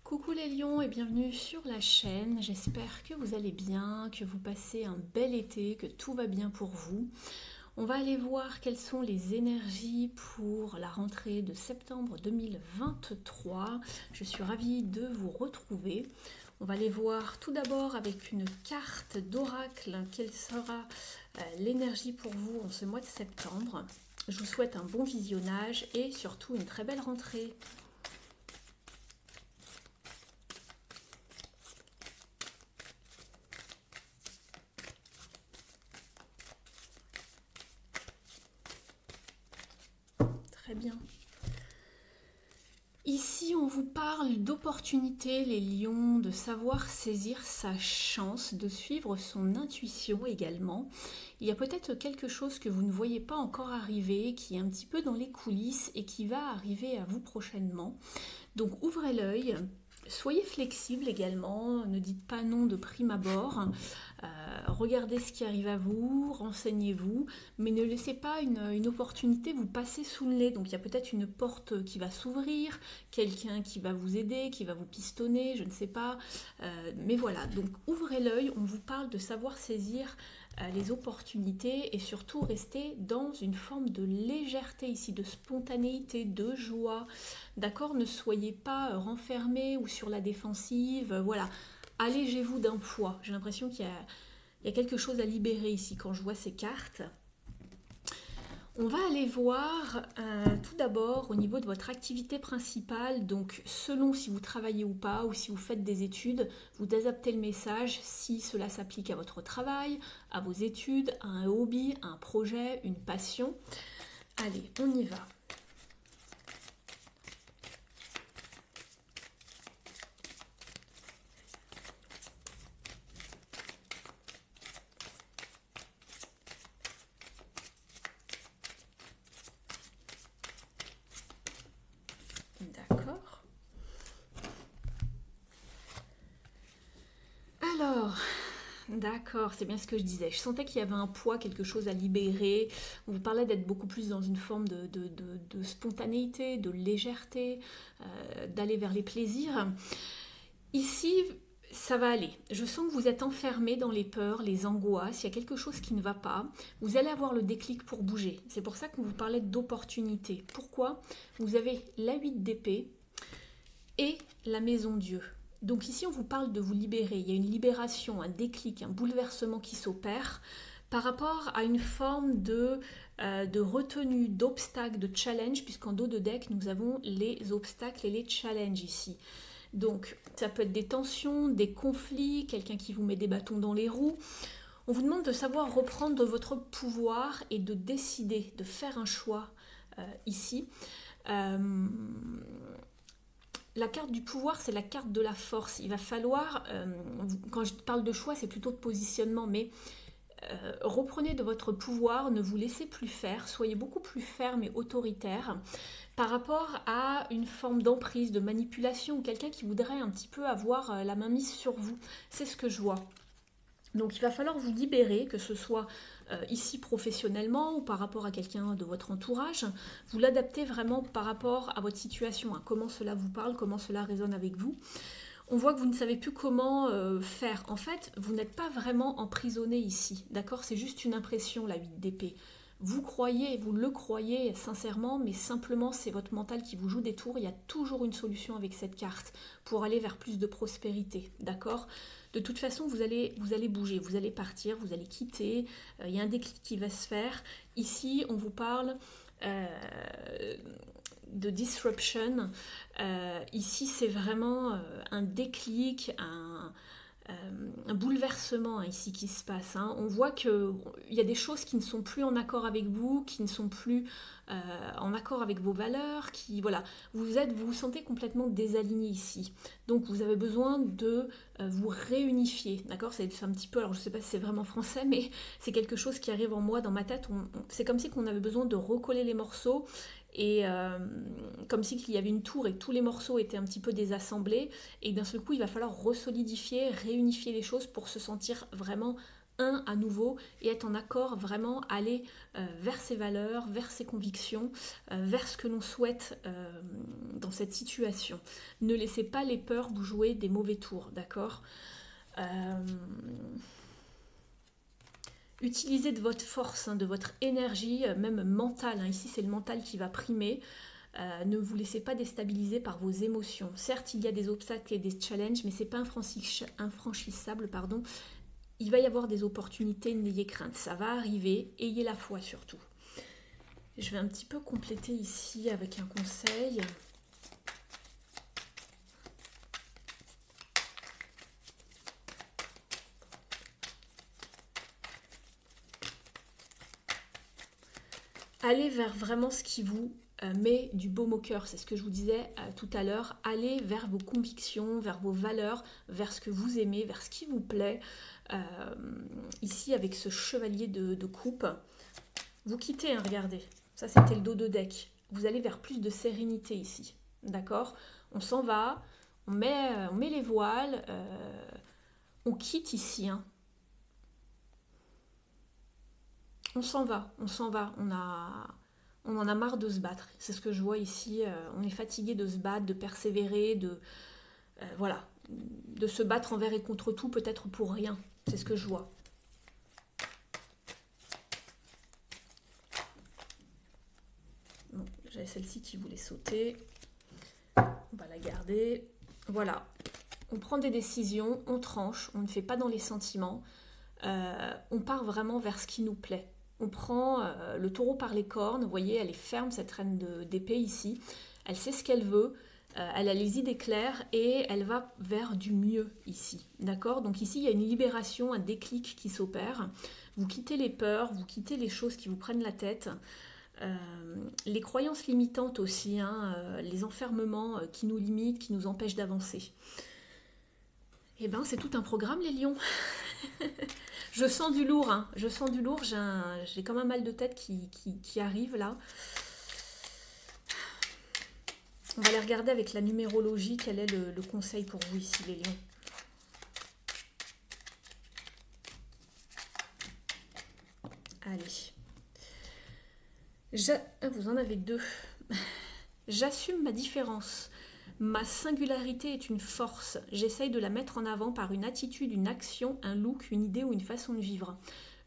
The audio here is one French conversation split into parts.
Coucou les lions et bienvenue sur la chaîne, j'espère que vous allez bien, que vous passez un bel été, que tout va bien pour vous. On va aller voir quelles sont les énergies pour la rentrée de septembre 2023. Je suis ravie de vous retrouver. On va aller voir tout d'abord avec une carte d'oracle quelle sera l'énergie pour vous en ce mois de septembre. Je vous souhaite un bon visionnage et surtout une très belle rentrée. Très bien. Ici, on vous parle d'opportunités, les lions, de savoir saisir sa chance, de suivre son intuition également. Il y a peut-être quelque chose que vous ne voyez pas encore arriver, qui est un petit peu dans les coulisses et qui va arriver à vous prochainement. Donc ouvrez l'œil. Soyez flexible également, ne dites pas non de prime abord, regardez ce qui arrive à vous, renseignez-vous, mais ne laissez pas une opportunité vous passer sous le nez. Donc il y a peut-être une porte qui va s'ouvrir, quelqu'un qui va vous aider, qui va vous pistonner, je ne sais pas, mais voilà, donc ouvrez l'œil, on vous parle de savoir saisir les opportunités et surtout rester dans une forme de légèreté ici, de spontanéité, de joie, d'accord? Ne soyez pas renfermés ou sur la défensive, voilà, allégez-vous d'un poids. J'ai l'impression qu'il y a quelque chose à libérer ici quand je vois ces cartes. On va aller voir tout d'abord au niveau de votre activité principale, donc selon si vous travaillez ou pas, ou si vous faites des études, vous adaptez le message si cela s'applique à votre travail, à vos études, à un hobby, à un projet, une passion. Allez, on y va. D'accord. Alors, d'accord, c'est bien ce que je disais. Je sentais qu'il y avait un poids, quelque chose à libérer. On vous parlait d'être beaucoup plus dans une forme de spontanéité, de légèreté, d'aller vers les plaisirs. Ici, ça va aller. Je sens que vous êtes enfermé dans les peurs, les angoisses. Il y a quelque chose qui ne va pas. Vous allez avoir le déclic pour bouger. C'est pour ça qu'on vous parlait d'opportunité. Pourquoi? Vous avez la 8 d'épée et la maison Dieu. Donc ici, on vous parle de vous libérer. Il y a une libération, un déclic, un bouleversement qui s'opère par rapport à une forme de retenue, d'obstacles, de challenge, puisqu'en dos de deck, nous avons les obstacles et les challenges ici. Donc, ça peut être des tensions, des conflits, quelqu'un qui vous met des bâtons dans les roues. On vous demande de savoir reprendre votre pouvoir et de décider, de faire un choix ici. La carte du pouvoir, c'est la carte de la force. Il va falloir, quand je parle de choix, c'est plutôt de positionnement, mais reprenez de votre pouvoir, ne vous laissez plus faire, soyez beaucoup plus ferme et autoritaire par rapport à une forme d'emprise, de manipulation ou quelqu'un qui voudrait un petit peu avoir la main mise sur vous. C'est ce que je vois. Donc il va falloir vous libérer, que ce soit ici professionnellement ou par rapport à quelqu'un de votre entourage. Vous l'adaptez vraiment par rapport à votre situation, à comment cela vous parle, comment cela résonne avec vous. On voit que vous ne savez plus comment faire. En fait, vous n'êtes pas vraiment emprisonné ici, d'accord? C'est juste une impression, la 8 d'épée. Vous croyez, vous le croyez sincèrement, mais simplement c'est votre mental qui vous joue des tours. Il y a toujours une solution avec cette carte pour aller vers plus de prospérité, d'accord? De toute façon, vous allez bouger, vous allez partir, vous allez quitter. Il y a un déclic qui va se faire. Ici, on vous parle de disruption. Ici, c'est vraiment un déclic, un bouleversement ici qui se passe. On voit qu'il y a des choses qui ne sont plus en accord avec vous, qui ne sont plus en accord avec vos valeurs, voilà, vous vous sentez complètement désaligné ici. Donc vous avez besoin de vous réunifier, d'accord? C'est un petit peu, alors je ne sais pas si c'est vraiment français, mais c'est quelque chose qui arrive en moi, dans ma tête. C'est comme si on avait besoin de recoller les morceaux et comme si il y avait une tour et tous les morceaux étaient un petit peu désassemblés et d'un seul coup il va falloir resolidifier, réunifier les choses pour se sentir vraiment un à nouveau et être en accord, vraiment aller vers ses valeurs, vers ses convictions, vers ce que l'on souhaite dans cette situation. Ne laissez pas les peurs vous jouer des mauvais tours, d'accord? Utilisez de votre force, hein, de votre énergie, même mentale. Hein. Ici, c'est le mental qui va primer. Ne vous laissez pas déstabiliser par vos émotions. Certes, il y a des obstacles et des challenges, mais ce n'est pas infranchissable. Pardon. Il va y avoir des opportunités, n'ayez crainte. Ça va arriver, ayez la foi surtout. Je vais un petit peu compléter ici avec un conseil. Allez vers vraiment ce qui vous met du baume au cœur. C'est ce que je vous disais tout à l'heure. Allez vers vos convictions, vers vos valeurs, vers ce que vous aimez, vers ce qui vous plaît. Ici, avec ce chevalier de coupe, vous quittez, hein, regardez. Ça, c'était le dos de deck. Vous allez vers plus de sérénité ici. D'accord? On s'en va, on met les voiles, on quitte ici, hein. On s'en va, on en a marre de se battre. C'est ce que je vois ici. On est fatigué de se battre, de persévérer, voilà, de se battre envers et contre tout, peut-être pour rien. C'est ce que je vois. Bon, j'avais celle-ci qui voulait sauter. On va la garder. Voilà. On prend des décisions, on tranche, on ne fait pas dans les sentiments. On part vraiment vers ce qui nous plaît. On prend le taureau par les cornes, vous voyez, elle est ferme, cette reine d'épée ici. Elle sait ce qu'elle veut, elle a les idées claires et elle va vers du mieux ici. D'accord? Donc ici, il y a une libération, un déclic qui s'opère. Vous quittez les peurs, vous quittez les choses qui vous prennent la tête. Les croyances limitantes aussi, hein, les enfermements qui nous limitent, qui nous empêchent d'avancer. Eh bien, c'est tout un programme, les lions. Je sens du lourd, hein. Je sens du lourd, j'ai comme un mal de tête qui arrive là. On va aller regarder avec la numérologie quel est le conseil pour vous ici, les lions. Allez. Vous en avez deux. J'assume ma différence. Ma singularité est une force. J'essaye de la mettre en avant par une attitude, une action, un look, une idée ou une façon de vivre.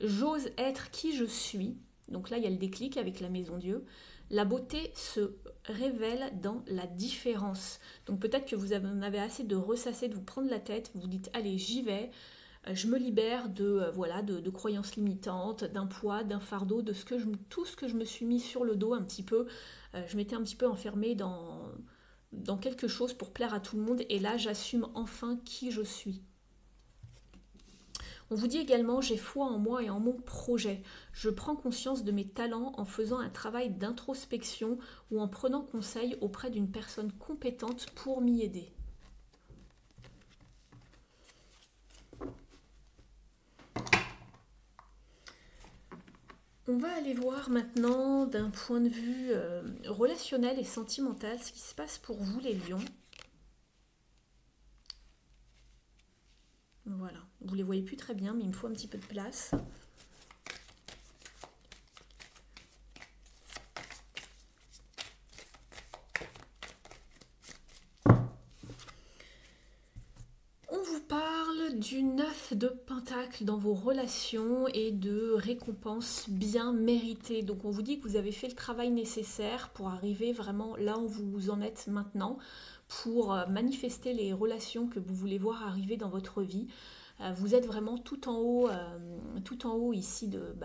J'ose être qui je suis. Donc là, il y a le déclic avec la Maison Dieu. La beauté se révèle dans la différence. Donc peut-être que vous en avez assez de ressasser, de vous prendre la tête. Vous vous dites, allez, j'y vais. Je me libère de croyances limitantes, d'un poids, d'un fardeau, de tout ce que je me suis mis sur le dos un petit peu. Je m'étais un petit peu enfermée dans quelque chose pour plaire à tout le monde et là j'assume enfin qui je suis. On vous dit également j'ai foi en moi et en mon projet. Je prends conscience de mes talents en faisant un travail d'introspection ou en prenant conseil auprès d'une personne compétente pour m'y aider. On va aller voir maintenant d'un point de vue relationnel et sentimental ce qui se passe pour vous les lions. Voilà, vous ne les voyez plus très bien mais il me faut un petit peu de place. Du 9 de pentacle dans vos relations et de récompenses bien méritées. Donc on vous dit que vous avez fait le travail nécessaire pour arriver vraiment là où vous en êtes maintenant, pour manifester les relations que vous voulez voir arriver dans votre vie. Vous êtes vraiment tout en haut ici de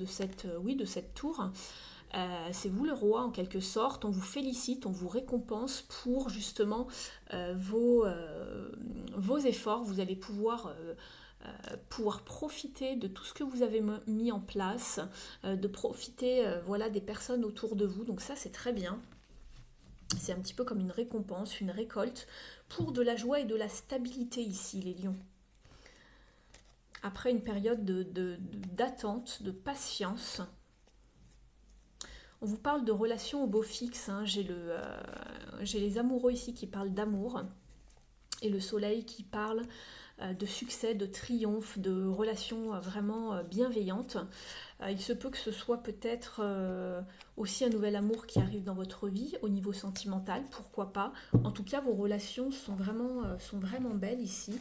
cette tour. C'est vous le roi en quelque sorte, on vous félicite, on vous récompense pour justement vos efforts. Vous allez pouvoir profiter de tout ce que vous avez mis en place, de profiter des personnes autour de vous, donc ça c'est très bien. C'est un petit peu comme une récompense, une récolte pour de la joie et de la stabilité ici les lions. Après une période d'attente, de patience. On vous parle de relations au beau fixe, hein. J'ai les amoureux ici qui parlent d'amour. et le soleil qui parle de succès, de triomphe, de relations vraiment bienveillantes. Il se peut que ce soit peut-être aussi un nouvel amour qui arrive dans votre vie au niveau sentimental, pourquoi pas. En tout cas, vos relations sont vraiment belles ici.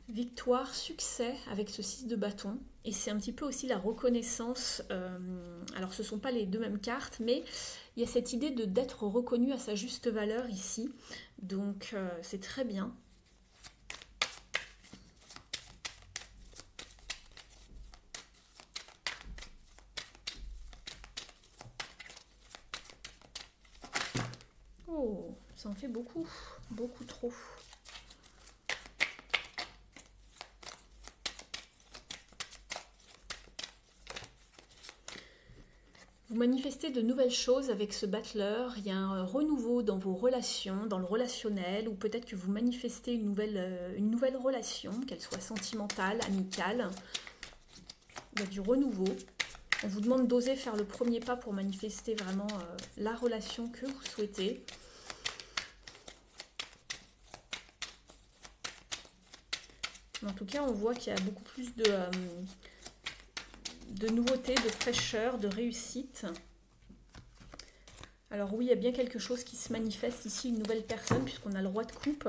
Victoire, succès avec ce 6 de bâton. Et c'est un petit peu aussi la reconnaissance. Alors ce ne sont pas les deux mêmes cartes, mais il y a cette idée d'être reconnu à sa juste valeur ici. Donc c'est très bien. Oh, ça en fait beaucoup, beaucoup trop. Vous manifestez de nouvelles choses avec ce battleur, il y a un renouveau dans vos relations, dans le relationnel, ou peut-être que vous manifestez une nouvelle relation, qu'elle soit sentimentale, amicale. Il y a du renouveau. On vous demande d'oser faire le premier pas pour manifester vraiment la relation que vous souhaitez. En tout cas, on voit qu'il y a beaucoup plus de nouveautés, de fraîcheur, de réussite. Alors oui, il y a bien quelque chose qui se manifeste ici, une nouvelle personne, puisqu'on a le roi de coupe.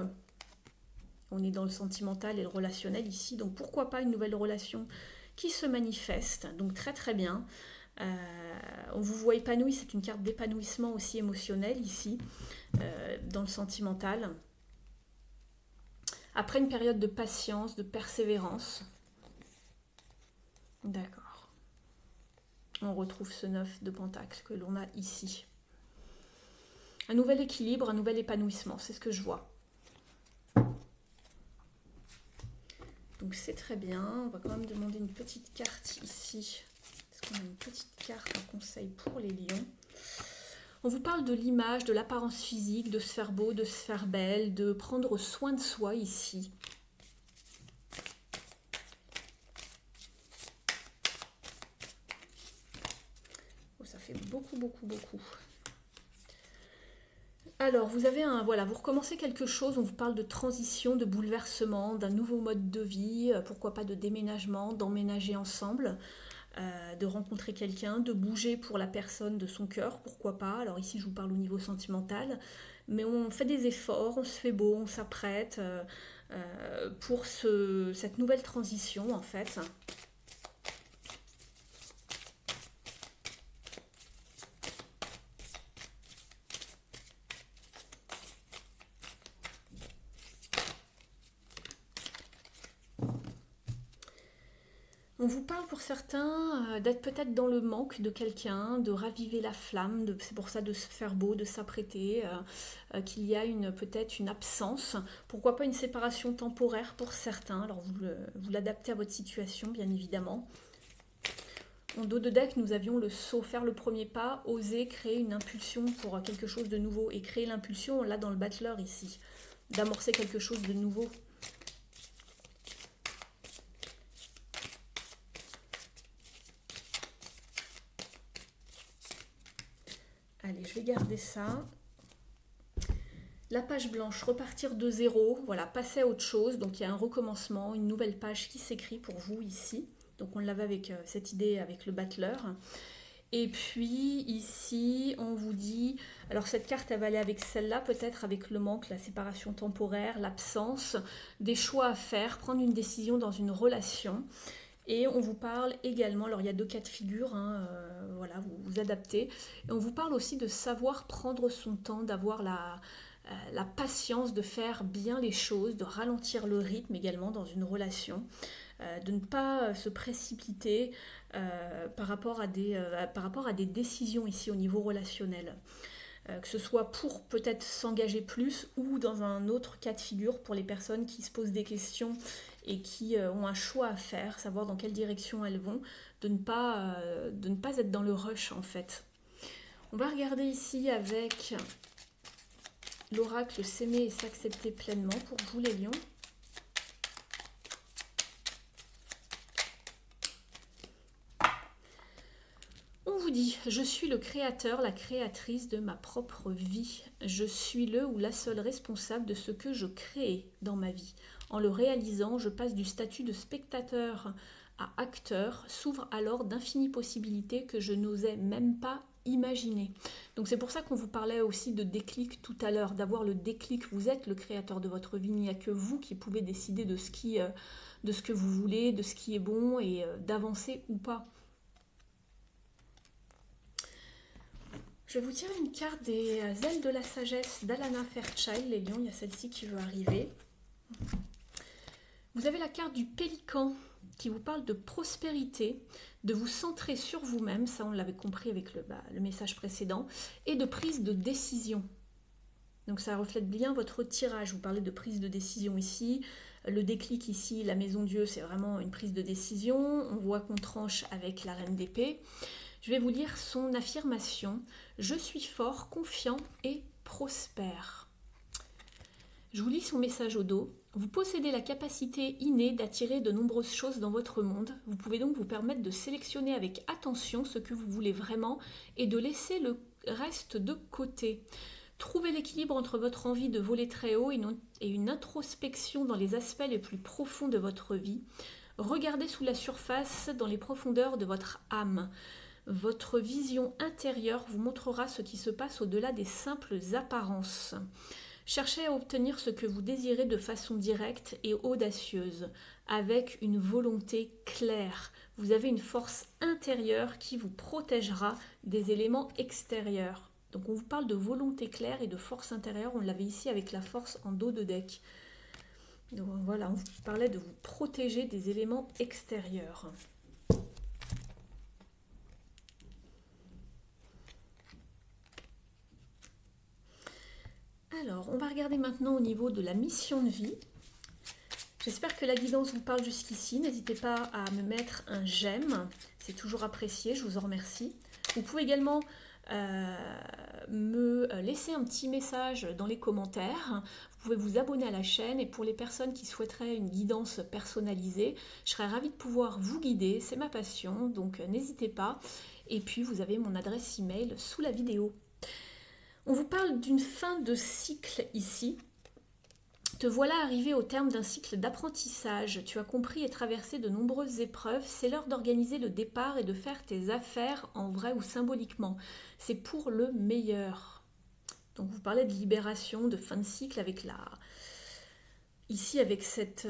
On est dans le sentimental et le relationnel ici, donc pourquoi pas une nouvelle relation qui se manifeste. Donc très très bien. On vous voit épanoui, c'est une carte d'épanouissement aussi émotionnel ici, dans le sentimental. Après une période de patience, de persévérance. D'accord. On retrouve ce 9 de Pentacle que l'on a ici. Un nouvel équilibre, un nouvel épanouissement, c'est ce que je vois. Donc c'est très bien. On va quand même demander une petite carte ici. Est-ce qu'on a une petite carte, un conseil pour les lions? On vous parle de l'image, de l'apparence physique, de se faire beau, de se faire belle, de prendre soin de soi ici. Ça fait beaucoup, beaucoup, beaucoup. Alors, vous avez voilà, vous recommencez quelque chose, on vous parle de transition, de bouleversement, d'un nouveau mode de vie, pourquoi pas de déménagement, d'emménager ensemble, de rencontrer quelqu'un, de bouger pour la personne de son cœur, pourquoi pas. Alors ici, je vous parle au niveau sentimental, mais on fait des efforts, on se fait beau, on s'apprête pour cette nouvelle transition, en fait. On vous parle pour certains d'être peut-être dans le manque de quelqu'un, de raviver la flamme, c'est pour ça de se faire beau, de s'apprêter, qu'il y a peut-être une absence, pourquoi pas une séparation temporaire pour certains, alors vous l'adaptez à votre situation bien évidemment. En dos de deck, nous avions le saut, faire le premier pas, oser créer une impulsion pour quelque chose de nouveau, et créer l'impulsion, là dans le battleur ici, d'amorcer quelque chose de nouveau. Allez, je vais garder ça. La page blanche, repartir de zéro, voilà, passer à autre chose. Donc il y a un recommencement, une nouvelle page qui s'écrit pour vous ici. Donc on l'avait avec cette idée avec le battleur. Et puis ici, on vous dit, alors cette carte, elle va aller avec celle-là, peut-être avec le manque, la séparation temporaire, l'absence, des choix à faire, prendre une décision dans une relation. Et on vous parle également, alors il y a deux cas de figure, hein, voilà, vous adaptez. Et on vous parle aussi de savoir prendre son temps, d'avoir la patience de faire bien les choses, de ralentir le rythme également dans une relation, de ne pas se précipiter par rapport à des décisions ici au niveau relationnel. Que ce soit pour peut-être s'engager plus ou dans un autre cas de figure pour les personnes qui se posent des questions et qui ont un choix à faire, savoir dans quelle direction elles vont, de ne pas être dans le rush en fait. On va regarder ici avec l'oracle s'aimer et s'accepter pleinement pour vous les lions. On vous dit, je suis le créateur, la créatrice de ma propre vie. Je suis le ou la seule responsable de ce que je crée dans ma vie. En le réalisant, je passe du statut de spectateur à acteur, s'ouvre alors d'infinies possibilités que je n'osais même pas imaginer. Donc c'est pour ça qu'on vous parlait aussi de déclic tout à l'heure, d'avoir le déclic. Vous êtes le créateur de votre vie, il n'y a que vous qui pouvez décider de ce que vous voulez, de ce qui est bon et d'avancer ou pas. Je vais vous tirer une carte des ailes de la sagesse d'Alana Fairchild, les lions, il y a celle-ci qui veut arriver. Vous avez la carte du pélican qui vous parle de prospérité, de vous centrer sur vous-même, ça on l'avait compris avec le message précédent, et de prise de décision. Donc ça reflète bien votre tirage, vous parlez de prise de décision ici, le déclic ici, la maison Dieu, c'est vraiment une prise de décision, on voit qu'on tranche avec la reine d'épée. Je vais vous lire son affirmation. Je suis fort, confiant et prospère. Je vous lis son message au dos. Vous possédez la capacité innée d'attirer de nombreuses choses dans votre monde. Vous pouvez donc vous permettre de sélectionner avec attention ce que vous voulez vraiment et de laisser le reste de côté. Trouvez l'équilibre entre votre envie de voler très haut et une introspection dans les aspects les plus profonds de votre vie. Regardez sous la surface, dans les profondeurs de votre âme. Votre vision intérieure vous montrera ce qui se passe au-delà des simples apparences. Cherchez à obtenir ce que vous désirez de façon directe et audacieuse, avec une volonté claire. Vous avez une force intérieure qui vous protégera des éléments extérieurs. Donc on vous parle de volonté claire et de force intérieure. On l'avait ici avec la force en dos de deck. Donc voilà, on vous parlait de vous protéger des éléments extérieurs. Alors, on va regarder maintenant au niveau de la mission de vie. J'espère que la guidance vous parle jusqu'ici. N'hésitez pas à me mettre un j'aime. C'est toujours apprécié, je vous en remercie. Vous pouvez également me laisser un petit message dans les commentaires. Vous pouvez vous abonner à la chaîne et pour les personnes qui souhaiteraient une guidance personnalisée, je serais ravie de pouvoir vous guider. C'est ma passion, donc n'hésitez pas. Et puis, vous avez mon adresse email sous la vidéo. On vous parle d'une fin de cycle ici. Te voilà arrivé au terme d'un cycle d'apprentissage. Tu as compris et traversé de nombreuses épreuves. C'est l'heure d'organiser le départ et de faire tes affaires en vrai ou symboliquement. C'est pour le meilleur. Donc vous parlez de libération, de fin de cycle avec ici avec cette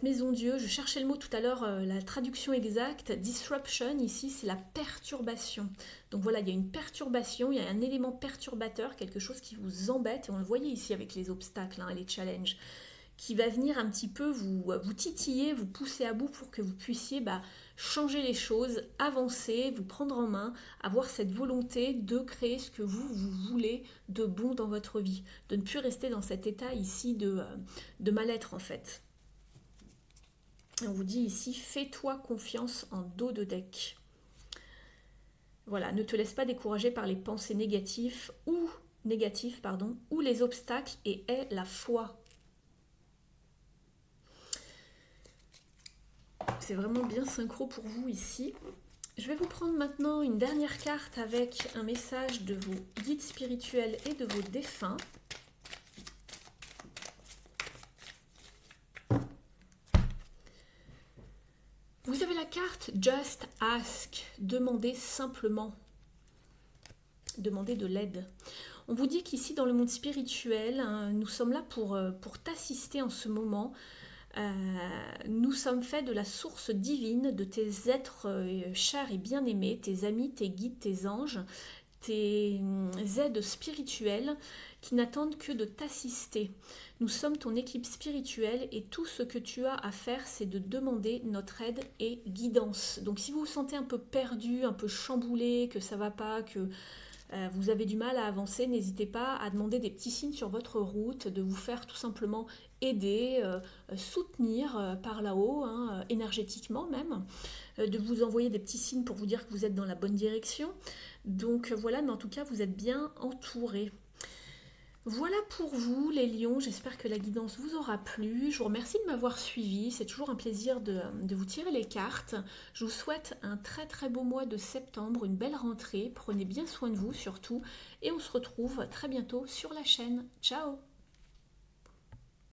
maison Dieu. Je cherchais le mot tout à l'heure, la traduction exacte. Disruption, ici, c'est la perturbation. Donc voilà, il y a une perturbation, il y a un élément perturbateur, quelque chose qui vous embête. Et on le voyait ici avec les obstacles et les challenges, qui va venir un petit peu vous titiller, vous pousser à bout pour que vous puissiez changer les choses, avancer, vous prendre en main, avoir cette volonté de créer ce que vous voulez de bon dans votre vie, de ne plus rester dans cet état ici de mal-être en fait. On vous dit ici, fais-toi confiance en dos de deck. Voilà, ne te laisse pas décourager par les pensées négatives ou les obstacles et aie la foi. C'est vraiment bien synchro pour vous ici. Je vais vous prendre maintenant une dernière carte avec un message de vos guides spirituels et de vos défunts. Vous avez la carte Just Ask, demandez simplement, demandez de l'aide. On vous dit qu'ici dans le monde spirituel, nous sommes là pour t'assister en ce moment. Nous sommes faits de la source divine, de tes êtres chers et bien-aimés, tes amis, tes guides, tes anges, tes aides spirituelles qui n'attendent que de t'assister. Nous sommes ton équipe spirituelle et tout ce que tu as à faire, c'est de demander notre aide et guidance. Donc si vous vous sentez un peu perdu, un peu chamboulé, que ça ne va pas, que vous avez du mal à avancer, n'hésitez pas à demander des petits signes sur votre route, de vous faire tout simplement aider, soutenir par là-haut, énergétiquement même, de vous envoyer des petits signes pour vous dire que vous êtes dans la bonne direction. Donc voilà, mais en tout cas, vous êtes bien entouré. Voilà pour vous les lions, j'espère que la guidance vous aura plu. Je vous remercie de m'avoir suivi, c'est toujours un plaisir de vous tirer les cartes. Je vous souhaite un très très beau mois de septembre, une belle rentrée. Prenez bien soin de vous surtout et on se retrouve très bientôt sur la chaîne. Ciao!